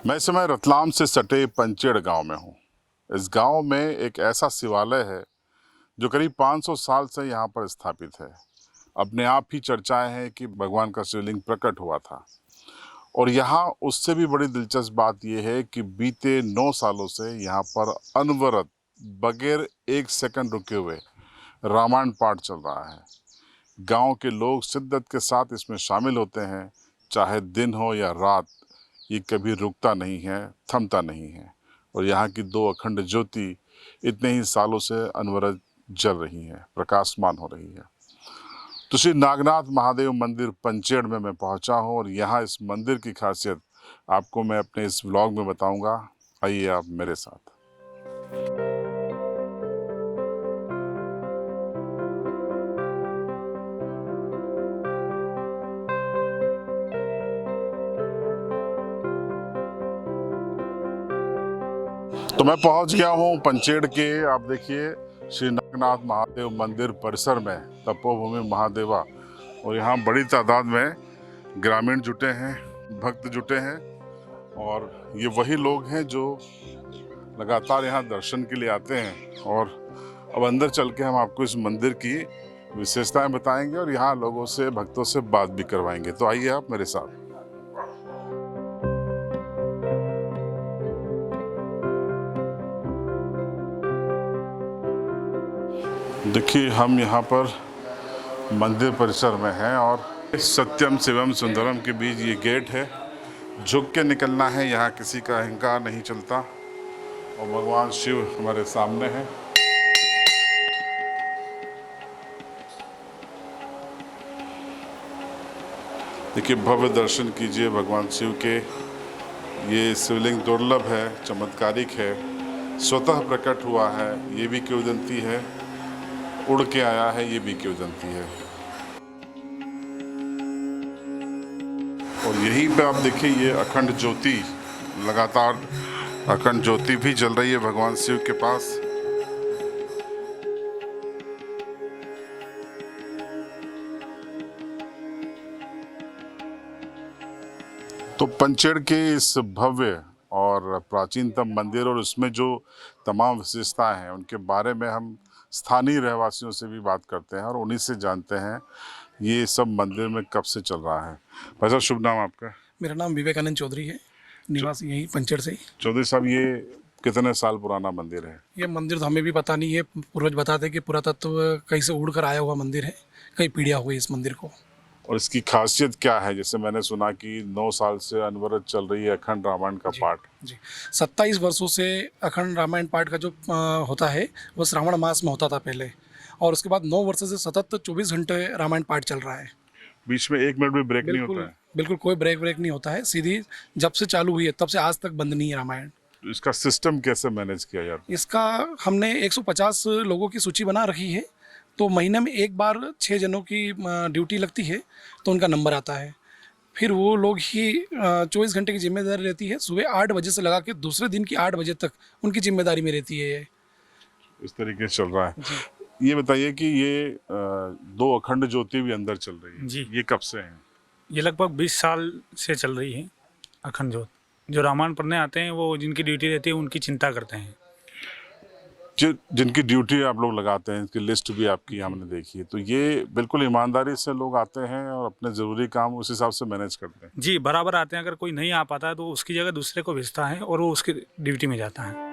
मैं इस समय रतलाम से सटे पंचेड़ गांव में हूँ। इस गांव में एक ऐसा शिवालय है जो करीब 500 साल से यहाँ पर स्थापित है। अपने आप ही चर्चाएं हैं कि भगवान का शिवलिंग प्रकट हुआ था। और यहाँ उससे भी बड़ी दिलचस्प बात यह है कि बीते 9 सालों से यहाँ पर अनवरत बगैर एक सेकंड रुके हुए रामायण पाठ चल रहा है। गांव के लोग शिद्दत के साथ इसमें शामिल होते हैं, चाहे दिन हो या रात। ये कभी रुकता नहीं है, थमता नहीं है। और यहाँ की 2 अखंड ज्योति इतने ही सालों से अनवरत जल रही हैं, प्रकाशमान हो रही है। तो श्री नागनाथ महादेव मंदिर पंचेड़ में मैं पहुंचा हूं और यहाँ इस मंदिर की खासियत आपको मैं अपने इस व्लॉग में बताऊंगा। आइए आप मेरे साथ। तो मैं पहुंच गया हूं पंचेड़ के, आप देखिए, श्री नागनाथ महादेव मंदिर परिसर में, तपोभूमि महादेवा। और यहाँ बड़ी तादाद में ग्रामीण जुटे हैं, भक्त जुटे हैं। और ये वही लोग हैं जो लगातार यहाँ दर्शन के लिए आते हैं। और अब अंदर चल के हम आपको इस मंदिर की विशेषताएं बताएंगे और यहाँ लोगों से, भक्तों से बात भी करवाएंगे। तो आइए आप मेरे साथ। देखिए, हम यहाँ पर मंदिर परिसर में हैं और सत्यम शिवम सुंदरम के बीच ये गेट है। झुक के निकलना है, यहाँ किसी का अहंकार नहीं चलता। और भगवान शिव हमारे सामने हैं। देखिए, भव्य दर्शन कीजिए भगवान शिव के। ये शिवलिंग दुर्लभ है, चमत्कारिक है, स्वतः प्रकट हुआ है, ये भी किंवदंती है। उड़ के आया है, ये भी किंवदंती है। और यहीं पे आप देखिए, ये अखंड ज्योति, लगातार अखंड ज्योति भी जल रही है भगवान शिव के पास। तो पंचेड़ के इस भव्य और प्राचीनतम मंदिर और उसमें जो तमाम विशेषताएं हैं, उनके बारे में हम स्थानीय रहवासियों से भी बात करते हैं और उन्हीं से जानते हैं ये सब मंदिर में कब से चल रहा है। भाई साहब, शुभ नाम आपका? मेरा नाम विवेकानंद चौधरी है, निवासी यहीं पंचेड़ से ही। चौधरी साहब, ये कितने साल पुराना मंदिर है? ये मंदिर तो हमें भी पता नहीं है, पूर्वज बताते हैं कि पुरातत्व कहीं से उड़ कर आया हुआ मंदिर है, कई पीढ़ियाँ हुई इस मंदिर को। और इसकी खासियत क्या है? जैसे मैंने सुना कि 9 साल से अनवरत चल रही है अखंड रामायण का पाठ। जी, 27 वर्षों से अखंड रामायण पाठ का जो होता है वो श्रावण मास में होता था पहले, और उसके बाद 9 वर्ष से सतत 24 घंटे रामायण पाठ चल रहा है। बीच में 1 मिनट भी ब्रेक नहीं होता है? बिल्कुल कोई ब्रेक नहीं होता है, सीधी जब से चालू हुई है तब से आज तक बंद नहीं है रामायण। तो इसका सिस्टम कैसे मैनेज किया जाता है? इसका हमने 150 लोगों की सूची बना रखी है। तो महीने में एक बार 6 जनों की ड्यूटी लगती है, तो उनका नंबर आता है। फिर वो लोग ही 24 घंटे की जिम्मेदारी रहती है। सुबह 8 बजे से लगा के दूसरे दिन की 8 बजे तक उनकी जिम्मेदारी में रहती है। इस तरीके से चल रहा है। ये बताइए कि ये 2 अखंड ज्योति भी अंदर चल रही है जी, ये कब से हैं? ये लगभग 20 साल से चल रही है अखंड ज्योत। जो रामायण पढ़ने आते हैं, वो जिनकी ड्यूटी रहती है उनकी चिंता करते हैं। जिनकी ड्यूटी आप लोग लगाते हैं, इसकी लिस्ट भी आपकी हमने देखी है। तो ये बिल्कुल ईमानदारी से लोग आते हैं और अपने ज़रूरी काम उस हिसाब से मैनेज करते हैं। जी, बराबर आते हैं। अगर कोई नहीं आ पाता है तो उसकी जगह दूसरे को भेजता है और वो उसकी ड्यूटी में जाता है।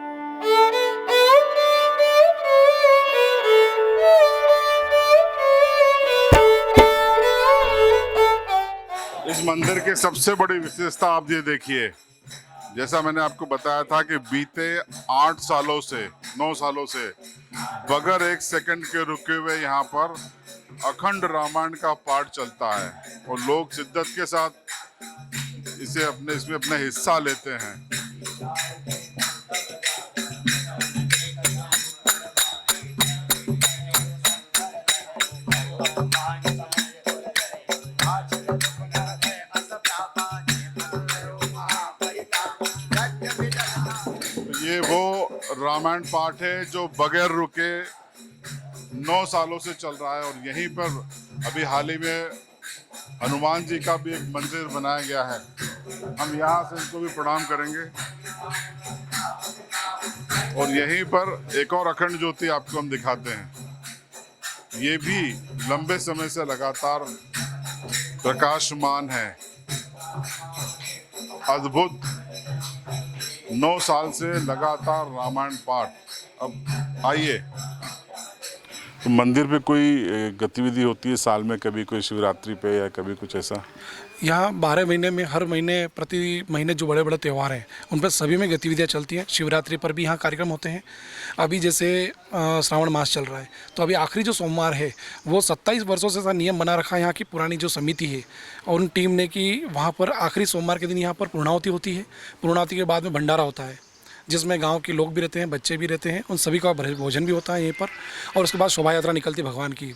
इस मंदिर की सबसे बड़ी विशेषता आप ये देखिए, जैसा मैंने आपको बताया था कि बीते 8 सालों से, 9 सालों से बगैर एक सेकंड के रुके हुए यहाँ पर अखंड रामायण का पाठ चलता है। और लोग शिद्दत के साथ इसमें अपना हिस्सा लेते हैं। ये वो रामायण पाठ है जो बगैर रुके 9 सालों से चल रहा है। और यहीं पर अभी हाल ही में हनुमान जी का भी एक मंदिर बनाया गया है। हम यहाँ से इनको भी प्रणाम करेंगे। और यहीं पर एक और अखंड ज्योति आपको हम दिखाते हैं। ये भी लंबे समय से लगातार प्रकाशमान है। अद्भुत 9 साल से लगातार रामायण पाठ। अब आइए, तो मंदिर पे कोई गतिविधि होती है साल में, कभी कोई शिवरात्रि पे या कभी कुछ ऐसा? यहाँ 12 महीने में हर महीने प्रति महीने जो बड़े बड़े त्यौहार हैं उन पर सभी में गतिविधियाँ चलती हैं। शिवरात्रि पर भी यहाँ कार्यक्रम होते हैं। अभी जैसे श्रावण मास चल रहा है, तो अभी आखिरी जो सोमवार है वो 27 वर्षों से ऐसा नियम बना रखा है यहाँ की पुरानी जो समिति है और उन टीम ने कि वहाँ पर आखिरी सोमवार के दिन यहाँ पर पूर्णाहुति होती है। पूर्णाहुति के बाद में भंडारा होता है, जिसमें गांव के लोग भी रहते हैं, बच्चे भी रहते हैं, उन सभी का भोजन भी होता है यहीं पर। और उसके बाद शोभा यात्रा निकलती है भगवान की,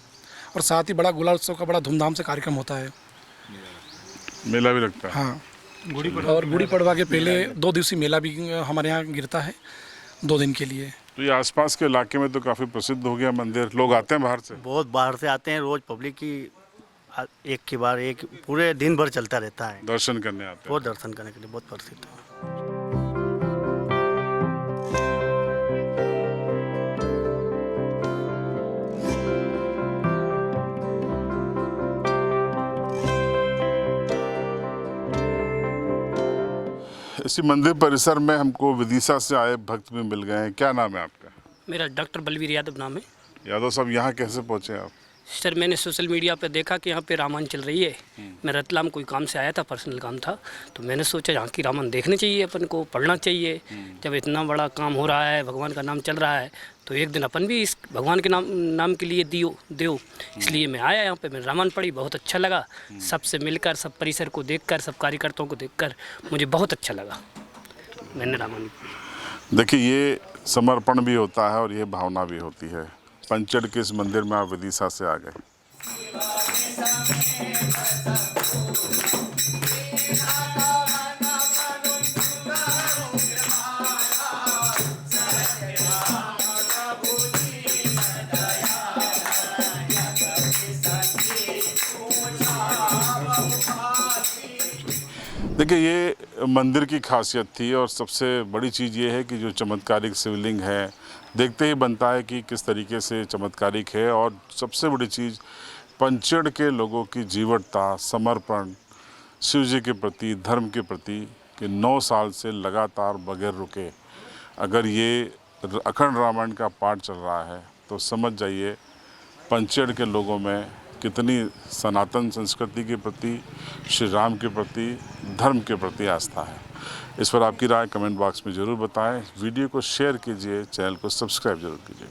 और साथ ही बड़ा गुलाल उत्सव का बड़ा धूमधाम से कार्यक्रम होता है। मेला भी लगता है। हाँ, और गुड़ी पड़वा के पहले 2 दिवसीय मेला भी हमारे यहाँ गिरता है 2 दिन के लिए। तो ये आसपास के इलाके में तो काफ़ी प्रसिद्ध हो गया मंदिर, लोग आते हैं बाहर से? बहुत बाहर से आते हैं, रोज पब्लिक की एक के बाद एक पूरे दिन भर चलता रहता है। दर्शन करने आते हैं। बहुत दर्शन करने के लिए बहुत प्रसिद्ध है। इसी मंदिर परिसर में हमको विदिशा से आए भक्त भी मिल गए हैं। क्या नाम है आपका? मेरा डॉक्टर बलवीर यादव नाम है। यादव साहब, यहाँ कैसे पहुँचे आप? सर, मैंने सोशल मीडिया पे देखा कि यहाँ पे रामायण चल रही है। मैं रतलाम कोई काम से आया था, पर्सनल काम था, तो मैंने सोचा यहाँ की रामायण देखनी चाहिए, अपन को पढ़ना चाहिए। जब इतना बड़ा काम हो रहा है, भगवान का नाम चल रहा है, तो एक दिन अपन भी इस भगवान के नाम के लिए दो। इसलिए मैं आया यहाँ पे। मैंने रामायण पढ़ी, बहुत अच्छा लगा। सबसे मिलकर, सब परिसर को देखकर, सब कार्यकर्ताओं को देखकर मुझे बहुत अच्छा लगा। मैंने रामायण, देखिए, ये समर्पण भी होता है और ये भावना भी होती है। पंचड़ के इस मंदिर में आप विदिशा से आ गए। देखिए, ये मंदिर की खासियत थी और सबसे बड़ी चीज़ ये है कि जो चमत्कारिक शिवलिंग है, देखते ही बनता है कि किस तरीके से चमत्कारिक है। और सबसे बड़ी चीज़ पंचड़ के लोगों की जीवटता, समर्पण शिव जी के प्रति, धर्म के प्रति, कि 9 साल से लगातार बगैर रुके अगर ये अखंड रामायण का पाठ चल रहा है, तो समझ जाइए पंचड़ के लोगों में कितनी सनातन संस्कृति के प्रति, श्री राम के प्रति, धर्म के प्रति आस्था है। इस पर आपकी राय कमेंट बॉक्स में ज़रूर बताएं। वीडियो को शेयर कीजिए, चैनल को सब्सक्राइब जरूर कीजिए।